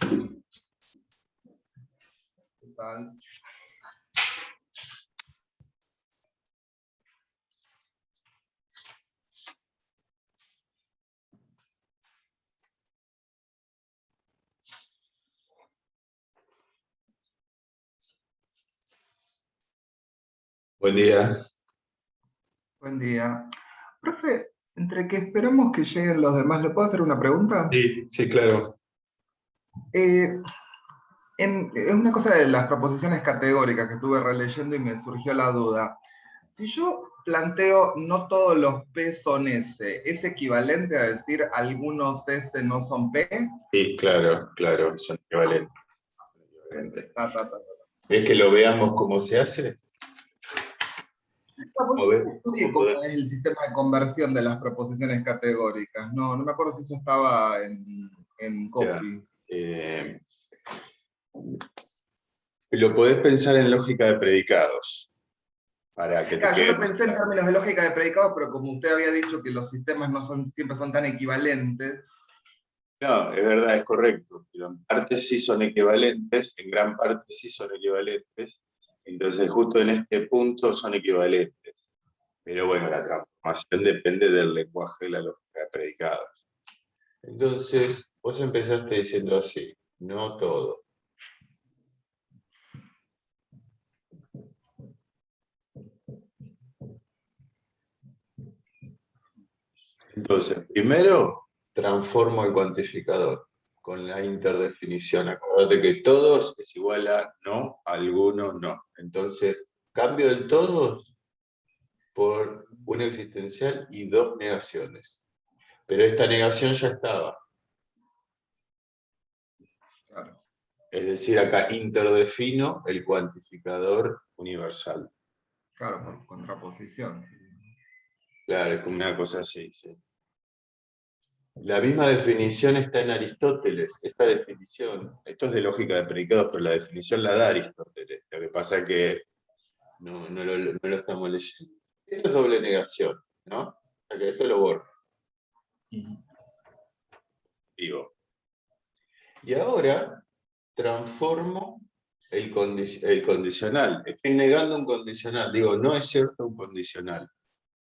¿Qué tal? Buen día. Buen día. Profe, entre que esperamos que lleguen los demás, ¿le puedo hacer una pregunta? Sí, sí, claro. Eh, es una cosa de las proposiciones categóricas que estuve releyendo y me surgió la duda. Si yo planteo no todos los P son S, ¿es equivalente a decir algunos S no son P? Sí, claro, claro, son equivalentes. Ta, ta, ta. ¿Ves que lo veamos cómo se hace? ¿Cómo Porque ver? estudié ¿Cómo cómo poder? es el sistema de conversión de las proposiciones categóricas. No me acuerdo si eso estaba en Ya. copy. Lo podés pensar en lógica de predicados, para que te Claro, yo quede lo más pensé en claro. términos de lógica de predicados, pero como usted había dicho que los sistemas no son, siempre son tan equivalentes. No, es verdad, es correcto, pero en parte sí son equivalentes, en gran parte sí son equivalentes, entonces justo en este punto son equivalentes. Pero bueno, la transformación depende del lenguaje de la lógica de predicados. Entonces, vos empezaste diciendo así, no todo. Entonces, primero transformo el cuantificador con la interdefinición. Acuérdate que todos es igual a no, alguno no. Entonces, cambio el todos por un existencial y dos negaciones. Pero esta negación ya estaba. Claro, Es decir, acá interdefino el cuantificador universal. claro, por contraposición. Claro, es como una cosa así, sí. La misma definición está en Aristóteles. Esta definición, esto es de lógica de predicados, pero la definición la da Aristóteles. Lo que pasa es que no lo estamos leyendo. Esto es doble negación, ¿no? O sea que esto lo borro, digo. Y ahora transformo el condicional. Estoy negando un condicional. Digo, no es cierto un condicional.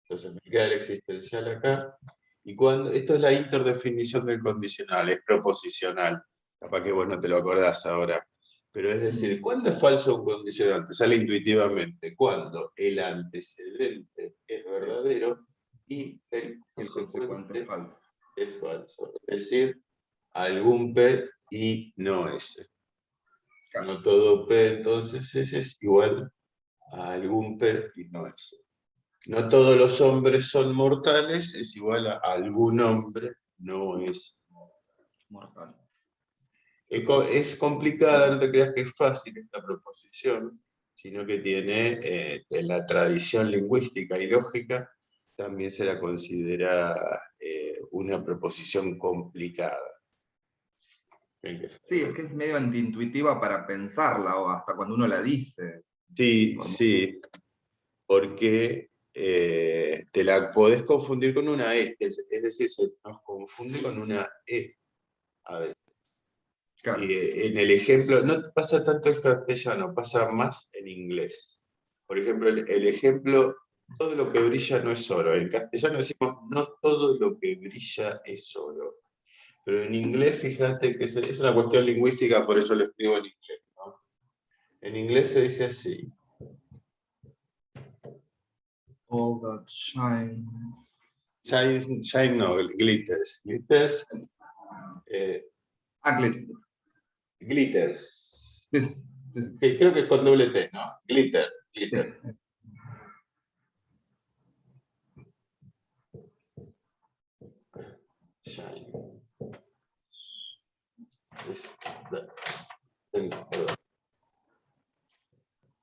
Entonces me queda el existencial acá. Y cuando, esto es la interdefinición del condicional, es proposicional. Capaz que vos no te lo acordás ahora. Pero es decir, ¿cuándo es falso un condicional? Te sale intuitivamente. Cuando el antecedente es verdadero y el El consecuente es consecuente falso. es falso. Es decir, algún P y no S. Claro. No todo P entonces S es igual a algún P y no S. No todos los hombres son mortales, es igual a algún hombre no es Mortal. Es complicada, no te creas que es fácil esta proposición, sino que tiene, en la tradición lingüística y lógica, también se la considera una proposición complicada. Sí, es que es medio antiintuitiva para pensarla o hasta cuando uno la dice. Sí, sí, porque te la podés confundir con una E, es decir, se nos confunde con una E a veces. Claro. En el ejemplo, no pasa tanto en castellano, pasa más en inglés. Por ejemplo, el ejemplo, todo lo que brilla no es oro. En castellano decimos, no todo lo que brilla es oro. Pero en inglés, fíjate que es una cuestión lingüística, por eso lo escribo en inglés, ¿no? En inglés se dice así. All that shines. Shine no, glitters. Glitters. Glitter. Glitters. Sí, sí, Que creo que es con doble T, ¿no? Glitter, sí. glitter. Shine.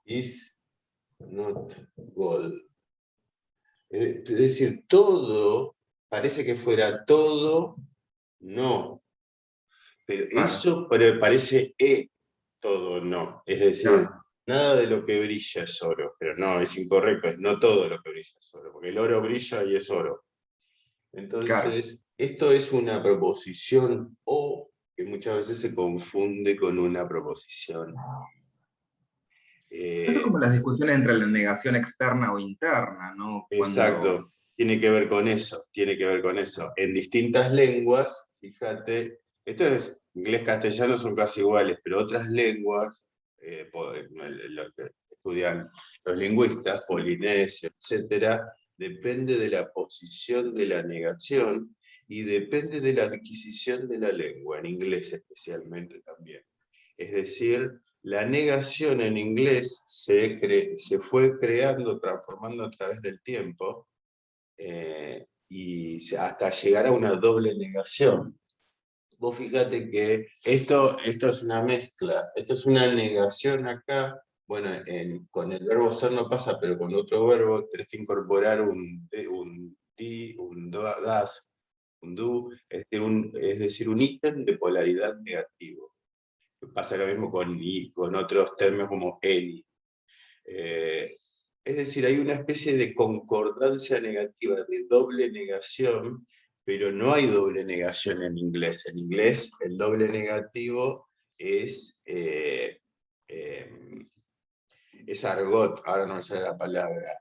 Is not gold. Es decir, todo, parece que fuera todo, no. Pero Claro, eso parece todo, no. Es decir, claro, nada de lo que brilla es oro. Pero no, es incorrecto, es no todo lo que brilla es oro, porque el oro brilla y es oro. claro. Entonces, esto es una proposición o que muchas veces se confunde con una proposición. Eso es como las discusiones entre la negación externa o interna, ¿no? Exacto, tiene que ver con eso, tiene que ver con eso. En distintas lenguas, fíjate, esto es, inglés-castellano son casi iguales, pero otras lenguas, lo que estudian los lingüistas, polinesio, etcétera, depende de la posición de la negación y depende de la adquisición de la lengua, en inglés especialmente también. Es decir, la negación en inglés se fue creando, transformando a través del tiempo, hasta llegar a una doble negación. Vos fíjate que esto es una mezcla, esto es una negación acá, bueno, con el verbo ser no pasa, pero con otro verbo tenés que incorporar un di, un das, un do, es decir, un ítem de polaridad negativo. Pasa lo mismo con otros términos como any. Es decir, hay una especie de concordancia negativa, de doble negación, pero no hay doble negación en inglés. En inglés el doble negativo es argot, ahora no me sale la palabra.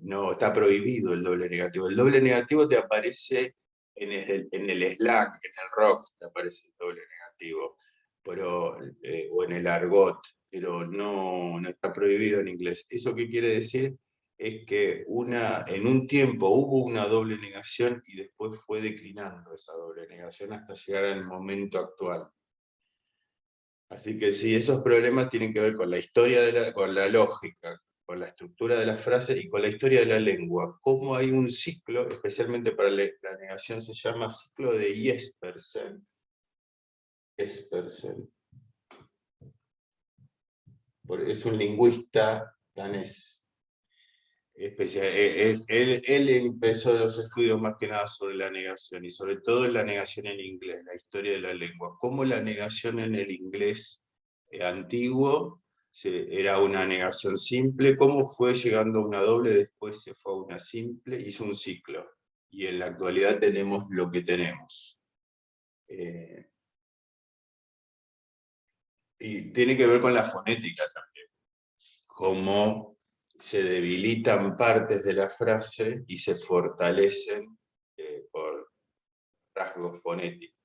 No, está prohibido el doble negativo. El doble negativo te aparece en el slang, en el rock, te aparece el doble negativo, pero, o en el argot, pero no está prohibido en inglés. ¿Eso qué quiere decir? Es que en un tiempo hubo una doble negación y después fue declinando esa doble negación hasta llegar al momento actual. Así que sí, esos problemas tienen que ver con la historia, con la lógica, con la estructura de la frase y con la historia de la lengua. Cómo hay un ciclo, especialmente para la negación, se llama ciclo de Jespersen. Jespersen. Es un lingüista danés. Él empezó los estudios más que nada sobre la negación, y sobre todo la negación en inglés, la historia de la lengua. Cómo la negación en el inglés antiguo era una negación simple, cómo fue llegando a una doble, después se fue a una simple, hizo un ciclo. Y en la actualidad tenemos lo que tenemos. Y tiene que ver con la fonética también. Cómo se debilitan partes de la frase y se fortalecen por rasgos fonéticos.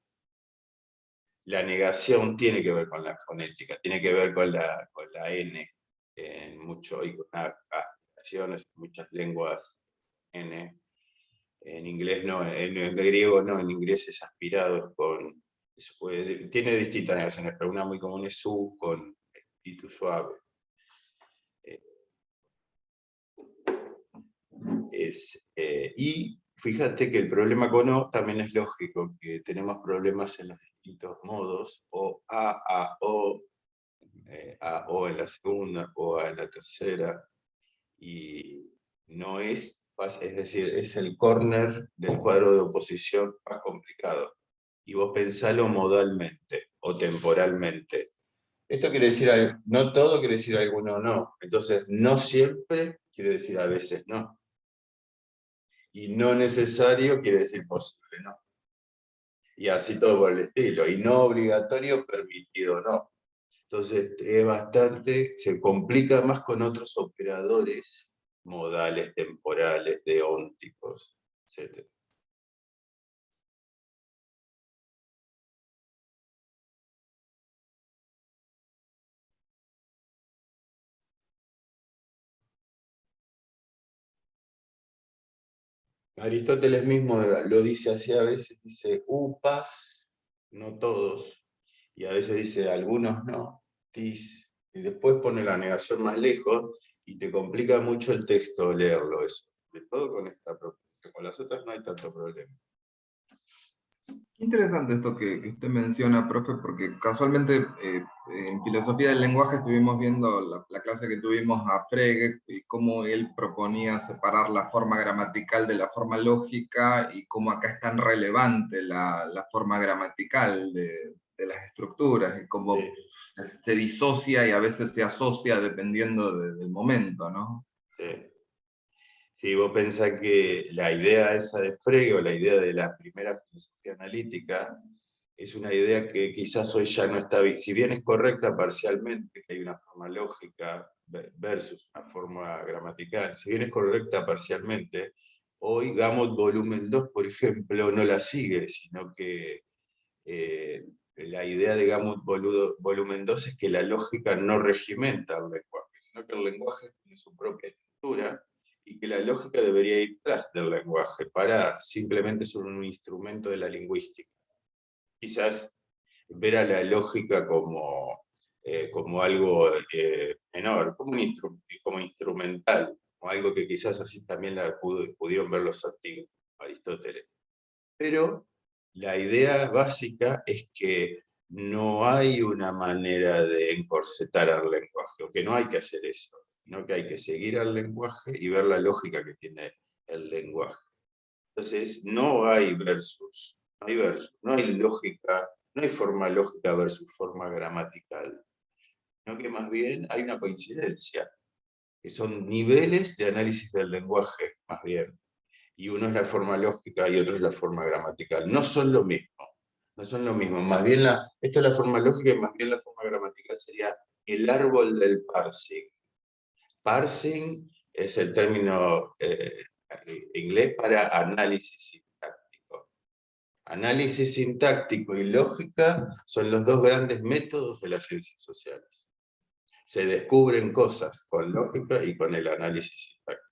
La negación tiene que ver con la fonética, tiene que ver con la N, y con aspiraciones en muchas lenguas N. En inglés no, en griego no, en inglés es aspirado tiene distintas negaciones, pero una muy común es su con espíritu suave. Y fíjate que el problema con O también es lógico, que tenemos problemas en los distintos modos, o A, O en la segunda, o A en la tercera, y no es fácil, es decir, es el córner del cuadro de oposición más complicado. Y vos pensalo modalmente o temporalmente. Esto quiere decir, no todo quiere decir alguno no. Entonces, no siempre quiere decir a veces no. Y no necesario quiere decir posible no. Y así todo por el estilo. Y no obligatorio, permitido no. Entonces, se complica más con otros operadores modales, temporales, deónticos, etc. Aristóteles mismo lo dice así a veces, dice upas, no todos, y a veces dice algunos no, tis, y después pone la negación más lejos, y te complica mucho el texto leerlo eso, sobre todo con esta propuesta, con las otras no hay tanto problema. Qué interesante esto que usted menciona, profe, porque casualmente en filosofía del lenguaje estuvimos viendo la clase que tuvimos a Frege y cómo él proponía separar la forma gramatical de la forma lógica y cómo acá es tan relevante la forma gramatical de las estructuras y cómo Sí. se disocia y a veces se asocia dependiendo del momento, ¿no? Sí. Sí, vos pensás que la idea esa de Frege, o la idea de la primera filosofía analítica, es una idea que quizás hoy ya no está bien. Si bien es correcta parcialmente, que hay una forma lógica versus una forma gramatical, si bien es correcta parcialmente, hoy Gamut volumen 2, por ejemplo, no la sigue, sino que la idea de Gamut volumen 2 es que la lógica no regimenta el lenguaje, sino que el lenguaje tiene su propia estructura y que la lógica debería ir tras del lenguaje para simplemente ser un instrumento de la lingüística. Quizás ver a la lógica como algo menor, como instrumental, o algo que quizás así también la pudieron ver los antiguos, Aristóteles. Pero la idea básica es que no hay una manera de encorsetar al lenguaje, o que no hay que hacer eso, sino que hay que seguir al lenguaje y ver la lógica que tiene el lenguaje. Entonces, no hay versus, no hay lógica, no hay forma lógica versus forma gramatical, sino que más bien hay una coincidencia, que son niveles de análisis del lenguaje, más bien. Y uno es la forma lógica y otro es la forma gramatical. No son lo mismo, no son lo mismo. Más bien, esto es la forma lógica y más bien la forma gramatical sería el árbol del parsing. Parsing es el término inglés para análisis sintáctico. Análisis sintáctico y lógica son los dos grandes métodos de las ciencias sociales. Se descubren cosas con lógica y con el análisis sintáctico.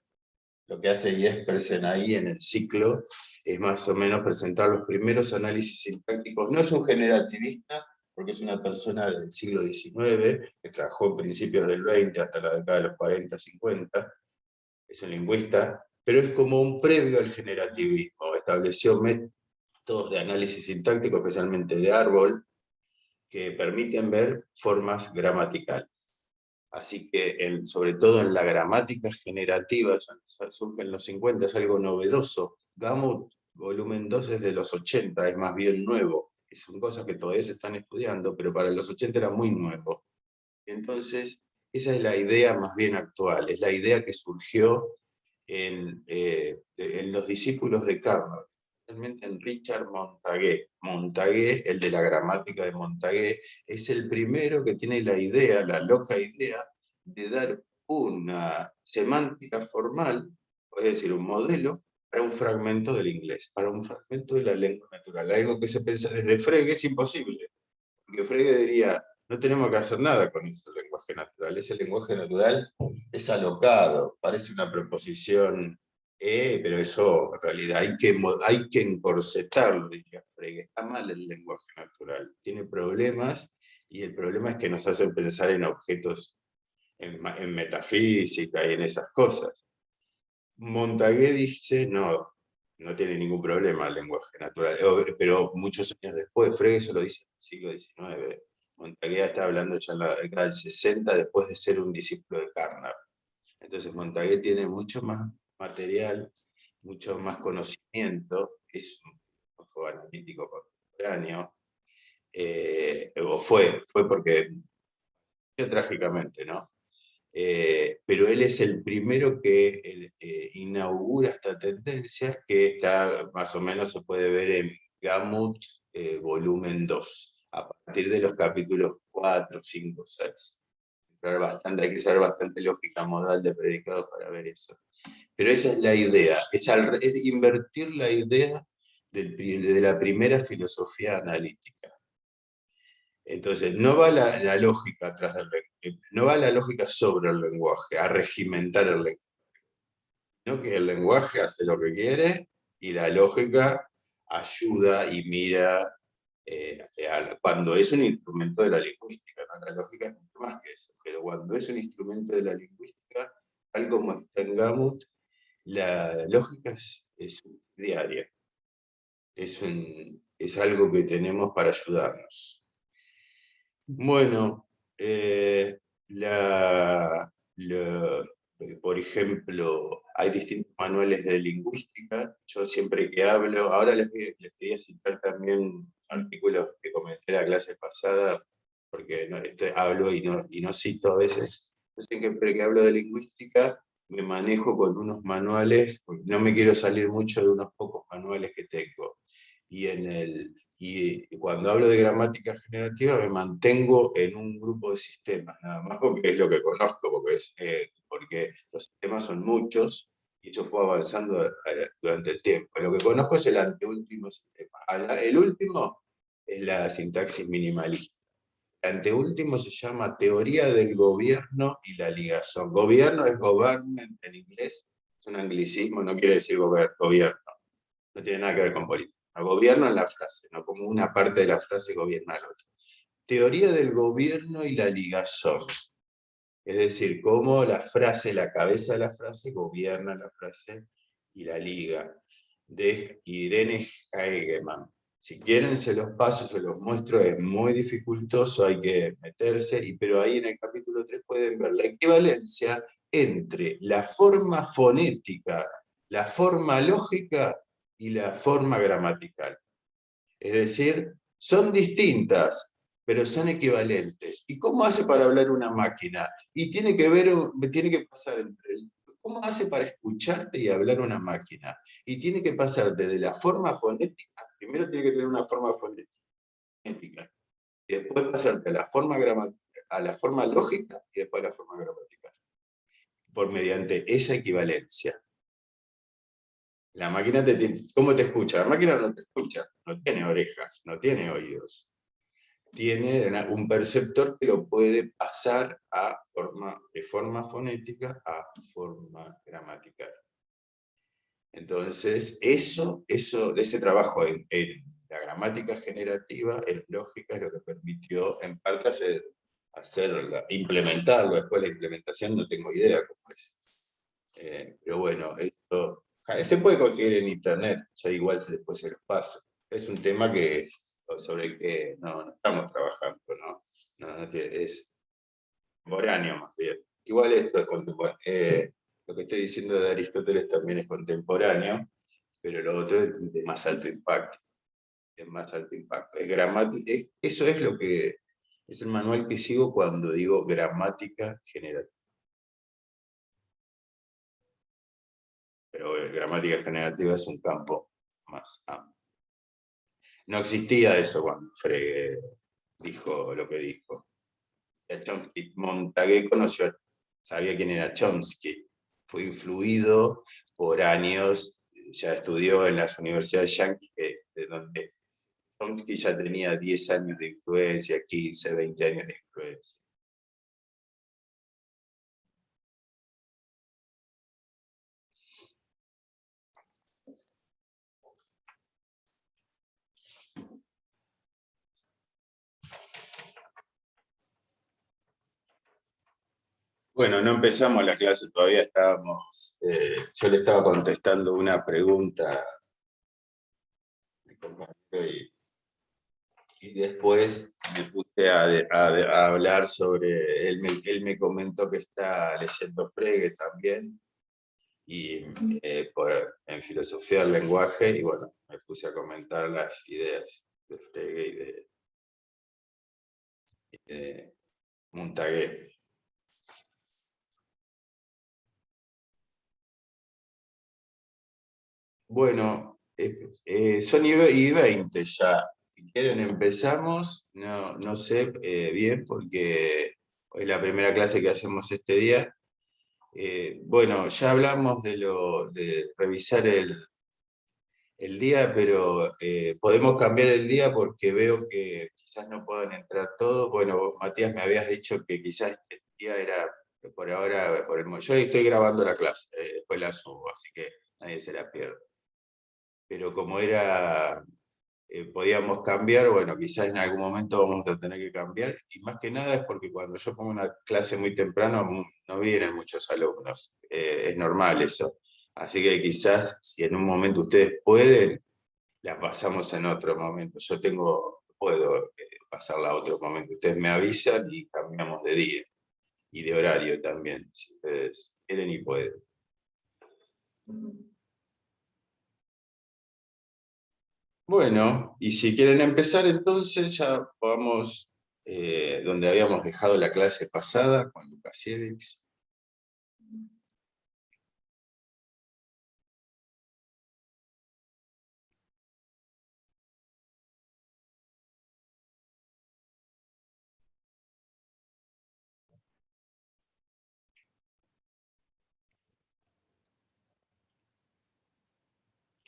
Lo que hace Jespersen ahí en el ciclo es más o menos presentar los primeros análisis sintácticos. No es un generativista, porque es una persona del siglo XIX, que trabajó en principios del XX hasta la década de los 40, 50, es un lingüista, pero es como un previo al generativismo. Estableció métodos de análisis sintáctico, especialmente de árbol, que permiten ver formas gramaticales. Así que, sobre todo en la gramática generativa, surge en los 50, es algo novedoso. Gamut, volumen 2 es de los 80, es más bien nuevo. Son cosas que todavía se están estudiando, pero para los 80 era muy nuevo. Entonces, esa es la idea más bien actual, es la idea que surgió en los discípulos de Carnot, especialmente en Richard Montague. Montague, el de la gramática de Montague, es el primero que tiene la idea, la loca idea, de dar una semántica formal, es decir, un modelo, para un fragmento del inglés, para un fragmento de la lengua natural. Algo que se piensa desde Frege es imposible, porque Frege diría, no tenemos que hacer nada con ese lenguaje natural. Ese lenguaje natural es alocado, parece una preposición, pero eso en realidad hay que encorsetarlo, diría Frege. Está mal el lenguaje natural, tiene problemas, y el problema es que nos hacen pensar en objetos, en metafísica y en esas cosas. Montague dice, no, no tiene ningún problema el lenguaje natural, pero muchos años después, Frege se lo dice en el siglo XIX. Montague está hablando ya en la década del 60, después de ser un discípulo de Carnot. Entonces Montague tiene mucho más material, mucho más conocimiento, es un filósofo analítico contemporáneo, o fue porque trágicamente, ¿no? Pero él es el primero que inaugura esta tendencia, que está más o menos se puede ver en Gamut volumen 2, a partir de los capítulos 4, 5, 6. Hay que saber bastante lógica modal de predicados para ver eso. Pero esa es la idea, es invertir la idea de la primera filosofía analítica. Entonces, no va la lógica atrás del lenguaje, no va la lógica sobre el lenguaje, a regimentar el lenguaje, sino que el lenguaje hace lo que quiere y la lógica ayuda y mira cuando es un instrumento de la lingüística, ¿no? La lógica es mucho más que eso, pero cuando es un instrumento de la lingüística, tal como está en Gamut, la lógica es subsidiaria, es algo que tenemos para ayudarnos. Bueno, por ejemplo, hay distintos manuales de lingüística. Yo siempre que hablo, ahora les quería citar también artículos que comenté la clase pasada, porque hablo y no cito a veces. Yo siempre que hablo de lingüística me manejo con unos manuales, porque no me quiero salir mucho de unos pocos manuales que tengo. Y cuando cuando hablo de gramática generativa me mantengo en un grupo de sistemas, nada más porque es lo que conozco, porque los sistemas son muchos y eso fue avanzando durante el tiempo. Lo que conozco es el anteúltimo sistema. El último es la sintaxis minimalista. El anteúltimo se llama teoría del gobierno y la ligazón. Gobierno es government en inglés, es un anglicismo, no quiere decir gobierno, no tiene nada que ver con política. Gobierno en la frase, no como una parte de la frase gobierna al otro. Teoría del gobierno y la ligazón. Es decir, cómo la frase, la cabeza de la frase gobierna la frase y la liga. De Irene Heigemann. Si quieren se los paso, se los muestro, es muy dificultoso, hay que meterse, pero ahí en el capítulo 3 pueden ver la equivalencia entre la forma fonética, la forma lógica y la forma gramatical. Es decir, son distintas, pero son equivalentes. ¿Y cómo hace para hablar una máquina? Y tiene que pasar entre ¿cómo hace para escucharte y hablar una máquina? Y tiene que pasar desde la forma fonética, primero tiene que tener una forma fonética, y después pasarte a la forma gramática, a la forma lógica y después a la forma gramatical, por mediante esa equivalencia. La máquina ¿cómo te escucha? La máquina no te escucha, no tiene orejas, no tiene oídos. Tiene un perceptor que lo puede pasar de forma fonética a forma gramatical. Entonces, ese trabajo en la gramática generativa, en lógica, es lo que permitió en parte implementarlo. Después la implementación no tengo idea cómo es. Pero bueno, esto se puede conseguir en internet, ya igual después se los paso. Es un tema sobre el que no estamos trabajando, ¿no? Es contemporáneo más bien. Igual esto es contemporáneo. Lo que estoy diciendo de Aristóteles también es contemporáneo, pero lo otro es de más alto impacto. Es más alto impacto. Es gramática, eso es lo que es el manual que sigo cuando digo gramática generativa. Pero gramática generativa es un campo más amplio. No existía eso cuando Frege dijo lo que dijo. Chomsky, Montague sabía quién era Chomsky, fue influido por años, ya estudió en las universidades yanquis, de donde Chomsky ya tenía 10 años de influencia, 15, 20 años de influencia. Bueno, no empezamos la clase, todavía estábamos, yo le estaba contestando una pregunta a mi compañero y después me puse a hablar sobre, él me comentó que está leyendo Frege también, y en filosofía del lenguaje, y bueno, me puse a comentar las ideas de Frege y de Montague. Bueno, son y 20 ya. Si quieren empezamos, no sé bien porque es la primera clase que hacemos este día. Bueno, ya hablamos de revisar el día, pero podemos cambiar el día porque veo que quizás no puedan entrar todos. Bueno, vos, Matías, me habías dicho que quizás el día era por ahora, yo estoy grabando la clase, después la subo, así que nadie se la pierde. Pero como podíamos cambiar, bueno, quizás en algún momento vamos a tener que cambiar, y más que nada es porque cuando yo pongo una clase muy temprano no vienen muchos alumnos, es normal eso. Así que quizás si en un momento ustedes pueden, la pasamos en otro momento. Puedo pasarla a otro momento. Ustedes me avisan y cambiamos de día y de horario también, si ustedes quieren y pueden. Bueno, y si quieren empezar entonces ya vamos donde habíamos dejado la clase pasada con Lukasiewicz.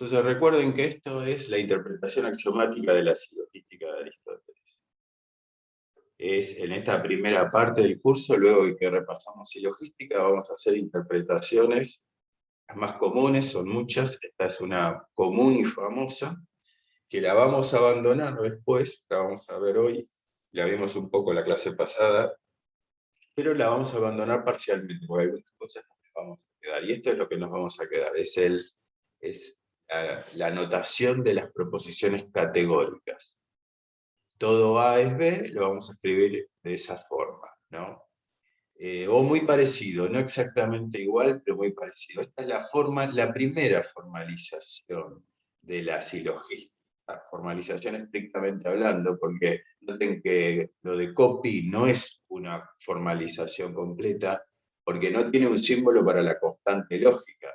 Entonces recuerden que esto es la interpretación axiomática de la silogística de Aristóteles. Es en esta primera parte del curso, luego de que repasamos silogística, vamos a hacer interpretaciones. Las más comunes son muchas, esta es una común y famosa, que la vamos a abandonar después, la vamos a ver hoy, la vimos un poco la clase pasada, pero la vamos a abandonar parcialmente, porque hay algunas cosas que nos vamos a quedar, y esto es lo que nos vamos a quedar, es la notación de las proposiciones categóricas. Todo A es B, lo vamos a escribir de esa forma, ¿no? O muy parecido, no exactamente igual, pero muy parecido. Esta es la primera formalización de la silogística. La formalización estrictamente hablando, porque noten que lo de copy no es una formalización completa, porque no tiene un símbolo para la constante lógica,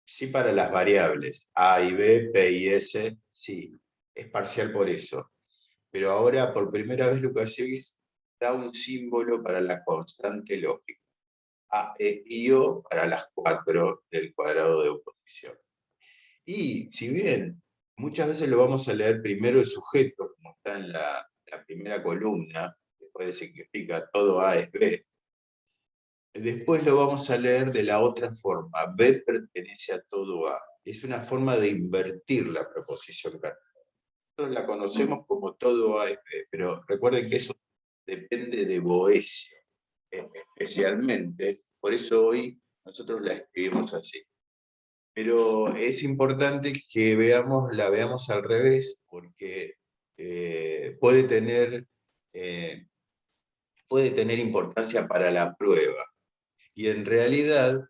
sí para las variables, A y B, P y S, sí, es parcial por eso. Pero ahora, por primera vez, Lukasiewicz da un símbolo para la constante lógica. A, E, I, O para las 4 del cuadrado de oposición. Y si bien muchas veces lo vamos a leer primero el sujeto, como está en la primera columna, después de significa todo A es B, después lo vamos a leer de la otra forma, B pertenece a todo A. Es una forma de invertir la proposición categórica. Nosotros la conocemos como todo A es B, pero recuerden que eso depende de Boesio, especialmente, por eso hoy nosotros la escribimos así. Pero es importante que la veamos al revés, porque puede tener importancia para la prueba. Y en realidad,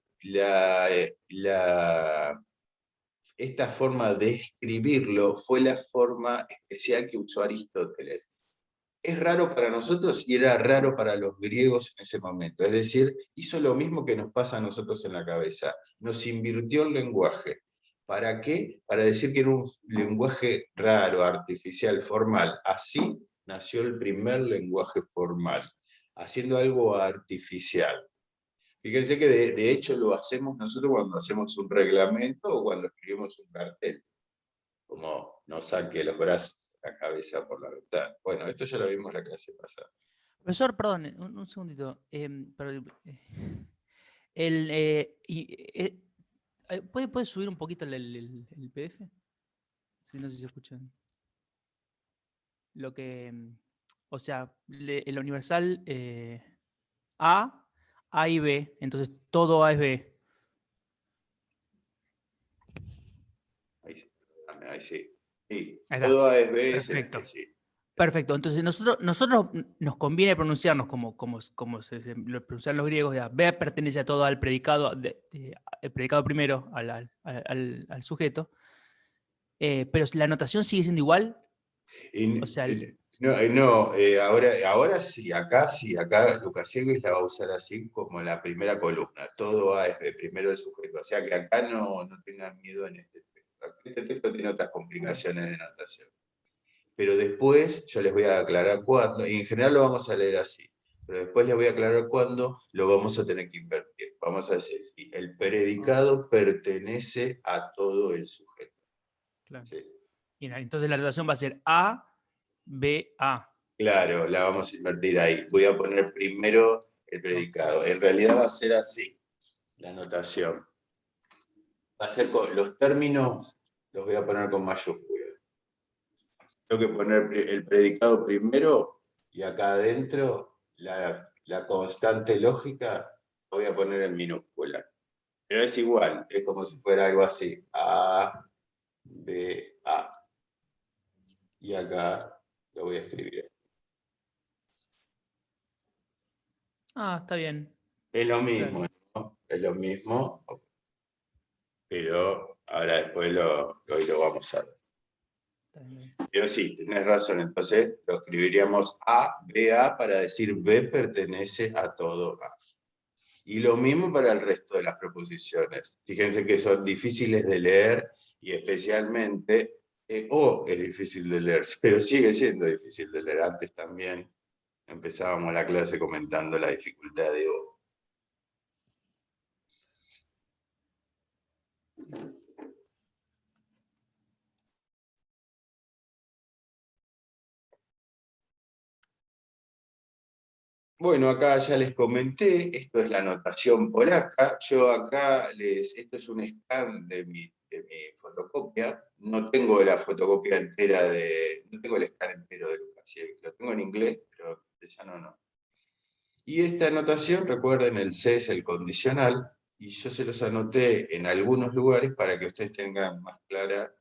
esta forma de escribirlo fue la forma especial que usó Aristóteles. Es raro para nosotros y era raro para los griegos en ese momento. Es decir, hizo lo mismo que nos pasa a nosotros en la cabeza. Nos invirtió el lenguaje. ¿Para qué? Para decir que era un lenguaje raro, artificial, formal. Así nació el primer lenguaje formal, haciendo algo artificial. Fíjense que de hecho lo hacemos nosotros cuando hacemos un reglamento o cuando escribimos un cartel. Como no saque los brazos, la cabeza por la ventana. Bueno, esto ya lo vimos en la clase pasada. Profesor, perdón, un segundito. ¿Puede subir un poquito el PDF? Sí, no sé si se escuchan. Lo que, o sea, el universal A y B, entonces todo A es B. Ahí sí. Sí, Ahí está. todo ASB es Perfecto. sí. Perfecto. Entonces nosotros nos conviene pronunciarnos como lo pronuncian los griegos, de B pertenece a todo al predicado, el predicado primero al sujeto, pero la notación sigue siendo igual. Y, O sea, ahora sí, acá Lukasiewicz la va a usar así como la primera columna, todo ASB, primero el sujeto. O sea que acá no tengan miedo en este texto. Este texto tiene otras complicaciones de notación. Pero después yo les voy a aclarar cuándo, y en general lo vamos a leer así, pero después les voy a aclarar cuándo lo vamos a tener que invertir. Vamos a decir, si el predicado pertenece a todo el sujeto. claro. ¿Sí? Y entonces la notación va a ser A, B, A. Claro, la vamos a invertir ahí. Voy a poner primero el predicado. En realidad va a ser así, la notación. Va a ser con los términos, los voy a poner con mayúsculas. Tengo que poner el predicado primero y acá adentro la constante lógica lo voy a poner en minúscula. Pero es igual, es como si fuera algo así. A, B, A. Y acá lo voy a escribir. Ah, está bien. Es lo mismo, Claro. ¿no? Es lo mismo, pero ahora después hoy lo vamos a ver. Está bien. Pero sí, tenés razón, entonces lo escribiríamos A, B, A para decir B pertenece a todo A. Y lo mismo para el resto de las proposiciones. Fíjense que son difíciles de leer y especialmente O es difícil de leer, pero sigue siendo difícil de leer. Antes también empezábamos la clase comentando la dificultad de O. Bueno, acá ya les comenté, esto es la notación polaca. Yo acá esto es un scan de mi fotocopia. No tengo la fotocopia entera no tengo el scan entero de Lukasiewicz. Lo tengo en inglés, pero en castellano no. Y esta anotación, recuerden, el C es el condicional, y yo se los anoté en algunos lugares para que ustedes tengan más clara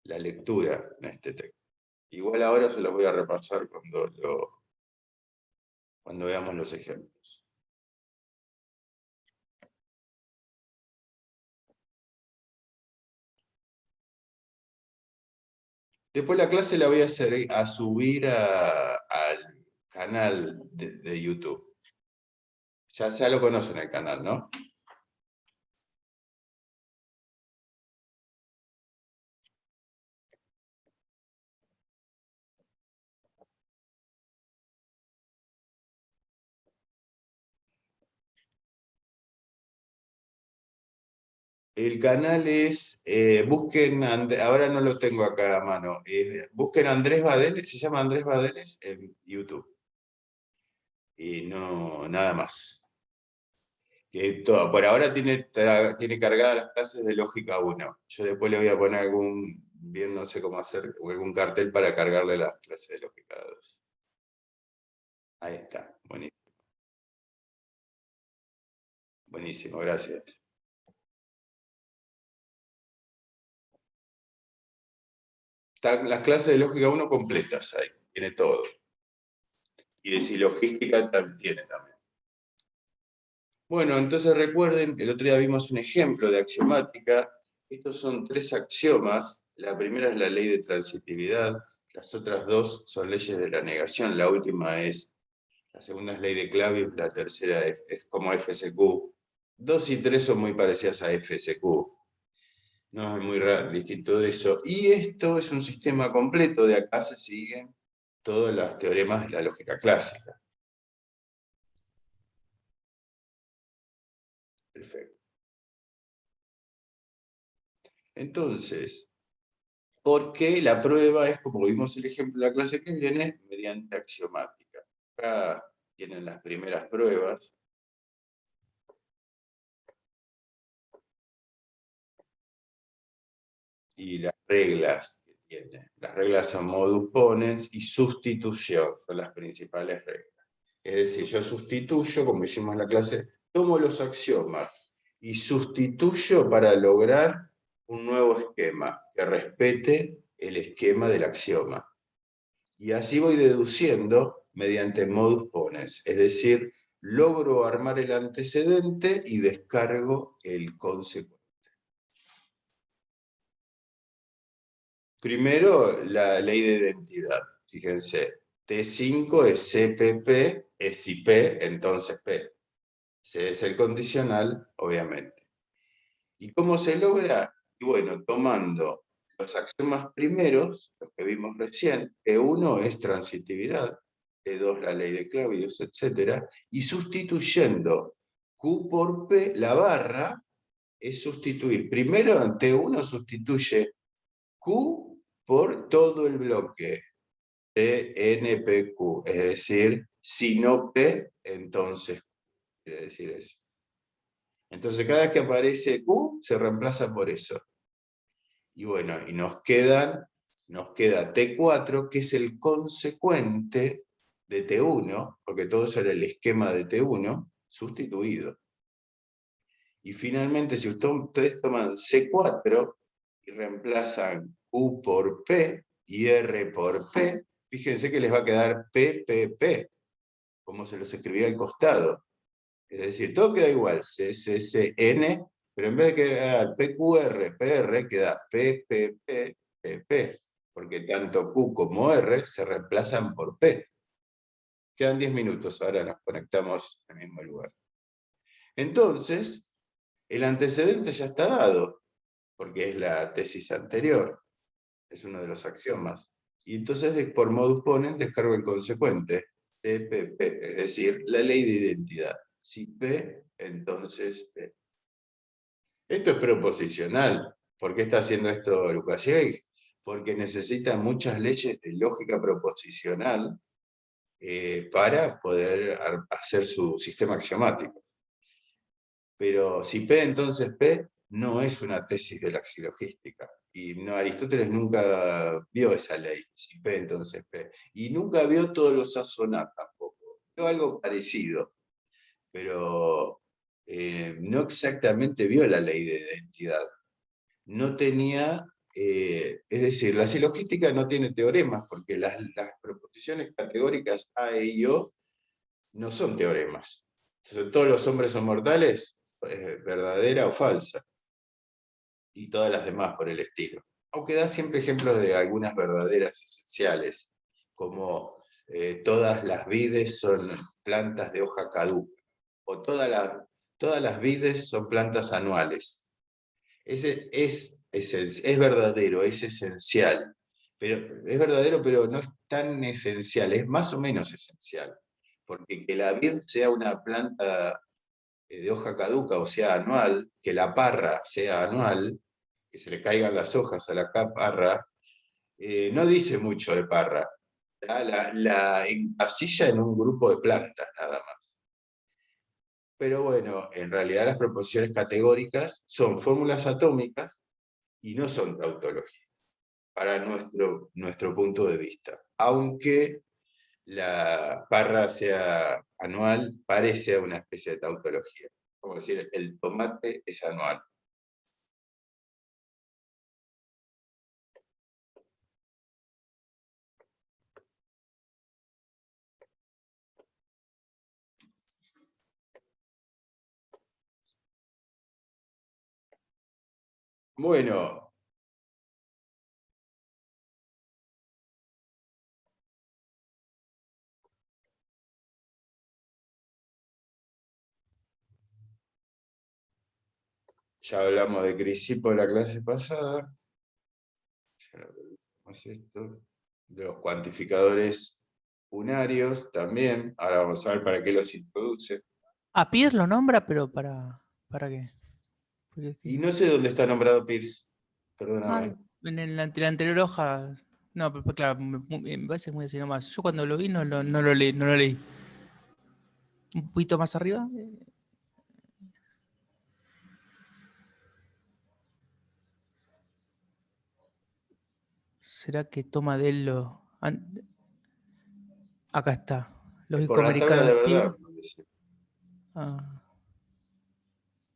la lectura en este texto. Igual ahora se los voy a repasar cuando veamos los ejemplos. Después la clase la voy a subir al canal de YouTube. Ya lo conocen el canal, ¿no? El canal es, busquen, ahora no lo tengo acá a mano, busquen Andrés Badenes, se llama Andrés Badenes en YouTube. Y no, nada más. Por ahora tiene cargadas las clases de Lógica 1. Yo después le voy a poner bien no sé cómo hacer, algún cartel para cargarle las clases de Lógica 2. Ahí está, buenísimo. Buenísimo, gracias. Están las clases de Lógica 1 completas ahí, tiene todo. Y de silogística tiene también. Bueno, entonces recuerden, el otro día vimos un ejemplo de axiomática. Estos son 3 axiomas. La primera es la ley de transitividad, las otras 2 son leyes de la negación, la última la segunda es ley de Clavius, la tercera es como FSQ. 2 y 3 son muy parecidas a FSQ. No es muy distinto de eso. Y esto es un sistema completo, de acá se siguen todos los teoremas de la lógica clásica. Perfecto. Entonces, porque la prueba es, como vimos el ejemplo de la clase que viene, mediante axiomática. Acá tienen las primeras pruebas. Y las reglas que tiene. Las reglas son modus ponens y sustitución, son las principales reglas. Es decir, yo sustituyo, como hicimos en la clase, tomo los axiomas y sustituyo para lograr un nuevo esquema que respete el esquema del axioma. Y así voy deduciendo mediante modus ponens, es decir, logro armar el antecedente y descargo el consecuente. Primero, la ley de identidad. Fíjense, T5 es CPP, es si P, entonces P. C es el condicional, obviamente. ¿Y cómo se logra? Y bueno, tomando los axiomas primeros, los que vimos recién, T1 es transitividad, T2 la ley de Clavius, etc. Y sustituyendo Q por P, la barra es sustituir. Primero en T1 sustituye Q por todo el bloque TNPQ, es decir, si no P, entonces Q, quiere decir eso. Entonces cada vez que aparece Q, se reemplaza por eso. Y bueno, y nos queda T4, que es el consecuente de T1, porque todo eso era el esquema de T1, sustituido. Y finalmente, si ustedes toman C4 y reemplazan Q por P y R por P, fíjense que les va a quedar PPP, como se los escribía al costado. Es decir, todo queda igual, CCCN, pero en vez de quedar PQR, PR, queda PPP, PP, porque tanto Q como R se reemplazan por P. Quedan 10 minutos, ahora nos conectamos al mismo lugar. Entonces, el antecedente ya está dado, porque es la tesis anterior, es uno de los axiomas. Y entonces, por modus ponens, descargo el consecuente, TPP, es decir, la ley de identidad. Si P, entonces P. Esto es proposicional. ¿Por qué está haciendo esto Lukasiewicz? Porque necesita muchas leyes de lógica proposicional para poder hacer su sistema axiomático. Pero si P entonces P no es una tesis de la xilogística. Y no, Aristóteles nunca vio esa ley, si P entonces P. Y nunca vio todos los A tampoco. Vio algo parecido, pero no exactamente vio la ley de identidad. No tenía, es decir, la silogística no tiene teoremas, porque las proposiciones categóricas A, E y O no son teoremas. Entonces, todos los hombres son mortales, verdadera o falsa. Y todas las demás por el estilo. Aunque da siempre ejemplos de algunas verdaderas esenciales, como todas las vides son plantas de hoja caduca, o todas las vides son plantas anuales. Ese es verdadero, es esencial. Pero es verdadero, pero no es tan esencial, es más o menos esencial. Porque que la vid sea una planta de hoja caduca, o sea, anual, que la parra sea anual, que se le caigan las hojas a la parra, no dice mucho de parra. La encasilla en un grupo de plantas, nada más. Pero bueno, en realidad las proposiciones categóricas son fórmulas atómicas y no son tautología, para nuestro punto de vista. Aunque la parra sea anual, parece una especie de tautología. Como decir, el tomate es anual. Bueno, ya hablamos de Crisipo en la clase pasada. Ya lo vimos esto. De los cuantificadores unarios también. Ahora vamos a ver para qué los introduce. A Pierce lo nombra, pero ¿para qué? Porque Y no sé dónde está nombrado Peirce. Ah, Perdóname. en la anterior hoja. No, pero claro, me parece muy así nomás. Yo cuando lo vi no lo leí, no lo leí. Un poquito más arriba. ¿Será que toma de él lo. Acá está. Lógico Por las tablas americano de de Peirce. verdad. Parece. Ah,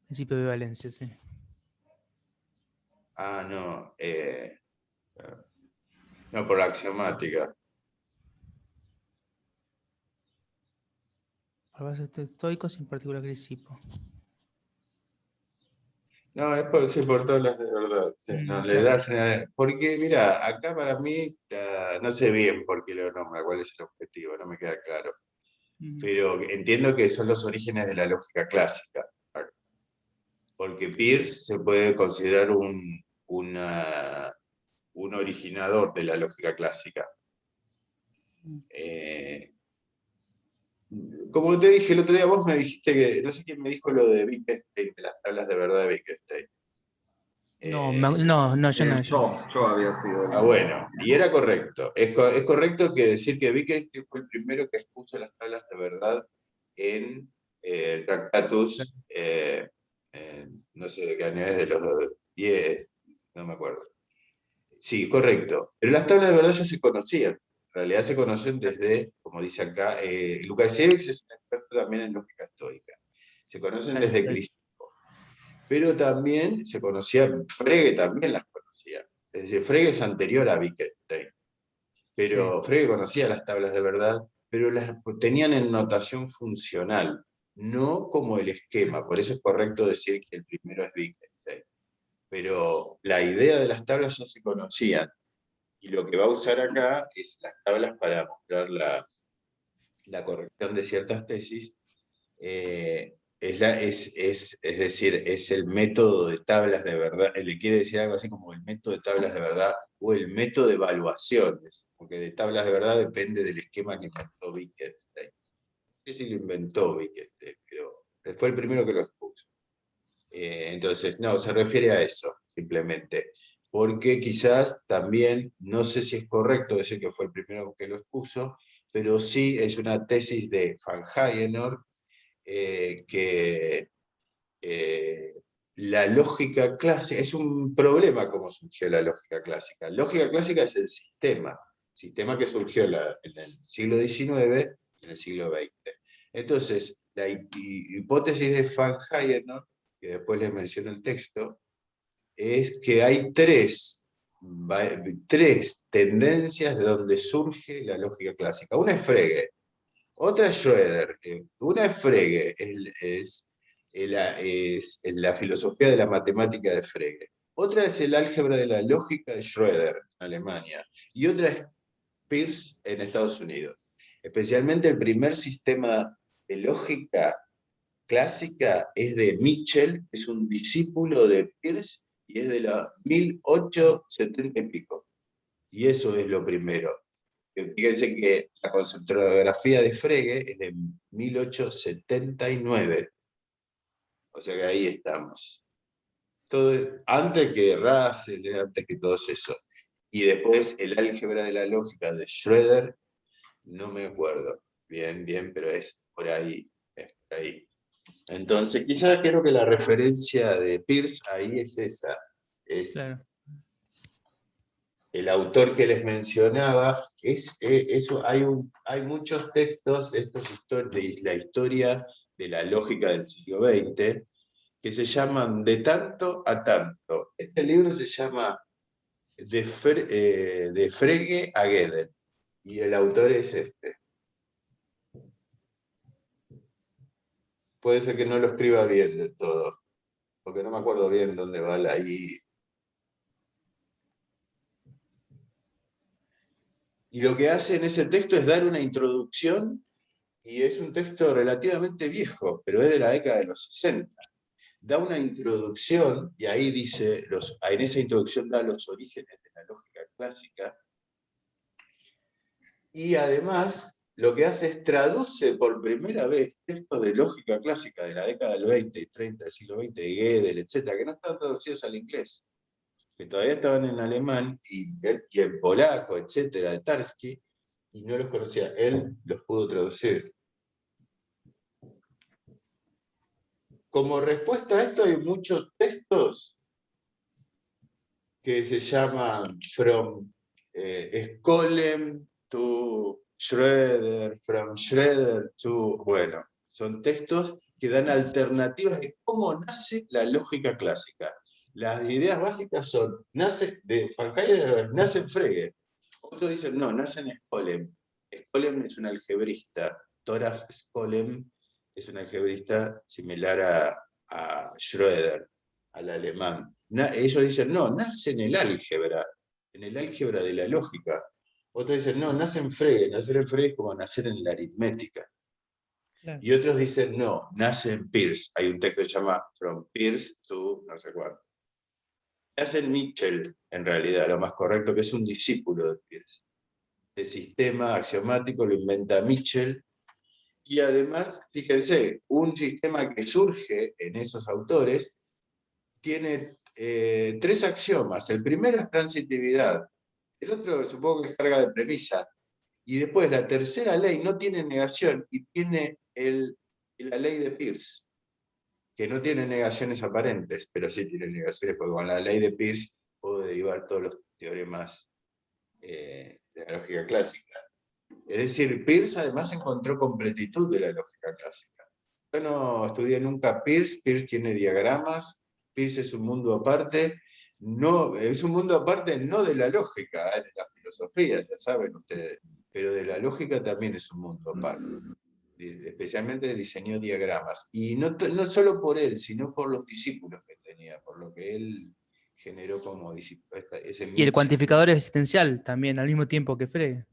principio de Valencia, sí. Ah, no. No, por la axiomática. Para bases estoicos y en particular Crisipo. No, es por, sí, por tablas de verdad. Sí, no, le Claro. da general. Porque, mira, acá para mí, no sé bien por qué lo nombra, cuál es el objetivo, no me queda claro. Pero entiendo que son los orígenes de la lógica clásica. Porque Peirce se puede considerar un originador de la lógica clásica. Como te dije el otro día, vos me dijiste que, no sé quién me dijo lo de Wittgenstein, de las tablas de verdad de Wittgenstein. No, Eh, no, yo no. Yo había sido bueno, y era correcto. Es correcto que decir que Wittgenstein fue el primero que expuso las tablas de verdad en el Tractatus, no sé de qué año es, de los 10, no me acuerdo. Sí, correcto. Pero las tablas de verdad ya se conocían. En realidad se conocen desde, como dice acá, Lukasiewicz es un experto también en lógica estoica. Se conocen desde Crisipo. Pero también se conocían, Frege también las conocía. Es decir, Frege es anterior a Wittgenstein. Sí. Pero Frege conocía las tablas de verdad, pero las tenían en notación funcional, no como el esquema. Por eso es correcto decir que el primero es Wittgenstein. Pero la idea de las tablas ya se conocían. Y lo que va a usar acá es las tablas para mostrar la corrección de ciertas tesis. Es decir, es el método de tablas de verdad. Le quiere decir algo así como el método de tablas de verdad o el método de evaluaciones, porque de tablas de verdad depende del esquema que inventó Wittgenstein. No sé si lo inventó Wittgenstein, pero fue el primero que lo expuso. Entonces, no, se refiere a eso, simplemente. Porque quizás también, no sé si es correcto decir que fue el primero que lo expuso, pero sí es una tesis de Van Hayenort, que la lógica clásica, es un problema cómo surgió la lógica clásica. La lógica clásica es el sistema que surgió en el siglo XIX y en el siglo XX. Entonces, la hipótesis de Van Hayenort, que después les menciono el texto, es que hay tres tendencias de donde surge la lógica clásica. Una es Frege, otra es Schroeder. Una es Frege, es la filosofía de la matemática de Frege. Otra es el álgebra de la lógica de Schroeder, en Alemania. Y otra es Peirce, en Estados Unidos. Especialmente el primer sistema de lógica clásica es de Mitchell, es un discípulo de Peirce, y es de la 1870 y pico. Y eso es lo primero. Fíjense que la conceptografía de Frege es de 1879. O sea que ahí estamos. Todo, antes que Russell, antes que todos esos. Y después el álgebra de la lógica de Schroeder, no me acuerdo bien, pero es por ahí. Entonces, quizás creo que la referencia de Peirce ahí es esa. Es Claro. el autor que les mencionaba, eso, hay muchos textos, de la historia de la lógica del siglo XX, que se llaman De tanto a tanto. Este libro se llama De Frege a Gödel, y el autor es este. Puede ser que no lo escriba bien de todo, porque no me acuerdo bien dónde va la I. Y lo que hace en ese texto es dar una introducción, y es un texto relativamente viejo, pero es de la década de los 60. Da una introducción, y ahí dice, en esa introducción da los orígenes de la lógica clásica, y además lo que hace es traduce por primera vez textos de lógica clásica de la década del 20 y 30 del siglo XX, de Gödel, etc., que no estaban traducidos al inglés, que todavía estaban en alemán y en polaco, etcétera, de Tarski, y no los conocía. Él los pudo traducir. Como respuesta a esto hay muchos textos que se llaman From Skolem to Schroeder, From Schroeder to... Bueno, son textos que dan alternativas de cómo nace la lógica clásica. Las ideas básicas son, nace en Frege. Otros dicen, no, nace en Skolem. Skolem es un algebrista. Toraf Skolem es un algebrista similar a Schroeder, al alemán. Ellos dicen, no, nace en el álgebra de la lógica. Otros dicen, no, nace en Frege. Nacer en Frege es como nacer en la aritmética. Claro. Y otros dicen, no, nace en Peirce. Hay un texto que se llama From Peirce to no sé cuánto. Nace en Mitchell, en realidad, lo más correcto, que es un discípulo de Peirce. El sistema axiomático lo inventa Mitchell. Y además, fíjense, un sistema que surge en esos autores tiene tres axiomas. El primero es transitividad. El otro supongo que es carga de premisa. Y después la tercera ley no tiene negación y tiene la ley de Peirce, que no tiene negaciones aparentes, pero sí tiene negaciones, porque con la ley de Peirce puedo derivar todos los teoremas de la lógica clásica. Es decir, Peirce además encontró completitud de la lógica clásica. Yo no estudié nunca Peirce. Peirce tiene diagramas, Peirce es un mundo aparte, no, es un mundo aparte no de la lógica, de la filosofía, ya saben ustedes, pero de la lógica también es un mundo aparte. Especialmente diseñó diagramas. Y no solo por él, sino por los discípulos que tenía, por lo que él generó como discípulo. Y el cuantificador existencial también, al mismo tiempo que Frege.